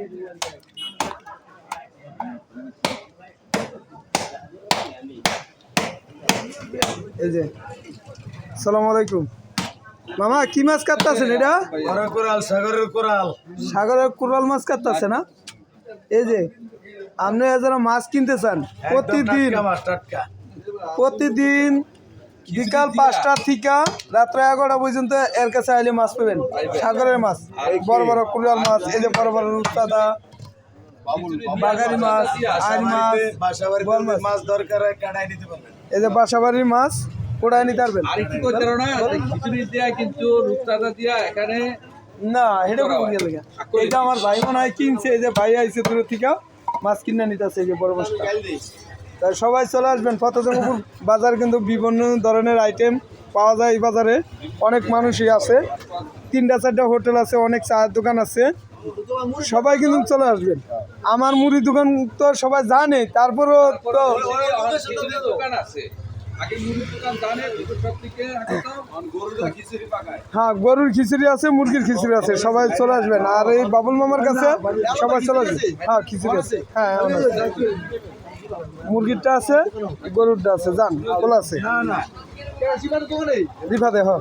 এই যে আসসালামু আলাইকুম মামা, কি মাছ কাটতেছেন? এটা কোরাল, সাগরের কোরাল। সাগরের কোরাল মাছ কাটতেছে না? এই যে আপনি যারা মাছ কিনতে চান, প্রতিদিন বিকাল 5টা থেকে রাত্রে 11টা পর্যন্ত এর কাছে আইলে মাছ পাবেন। সাগরের মাছ, বড় বড় কোরাল মাছ, এই যে বড় বড় রূপচাঁদা, বাগারি মাছ, আইন মাছ, মাছ দরকার হয় কাটাই নিতে পারবেন। এই যে বাসাবাড়ির মাছ কোটায় নিতে পারবেন। কিন্তু রূপচাঁদা দিয়া এখানে না, এটা আমার ভাই মনে হয় কিনছে। এই যে ভাই আইছে দূর থেকে মাছ কিনে নিতেছে, এই যে বড় মাছটা। তাই সবাই চলে আসবেন ফতেজমপুর বাজার, কিন্তু বিভিন্ন ধরনের আইটেম পাওয়া যায় এই বাজারে। অনেক মানুষই আছে, 3টা-4টা হোটেল আছে, অনেক চায়ের দোকান আছে। সবাই কিন্তু চলে আসবেন। আমার মুড়ি দোকান তো সবাই জানে, তারপরও তো দোকান আছে। হ্যাঁ, গরুর খিচুড়ি আছে, মুরগির খিচুড়ি আছে, সবাই চলে আসবেন। আর এই বাবুল মামার কাছে সবাই চলে আসবেন। হ্যাঁ, খিচুড়ি আছে, হ্যাঁ, মুরগিরটা আছে, গরুরটা আছে, যান খোলা আছে। রিফাতে, হ্যাঁ।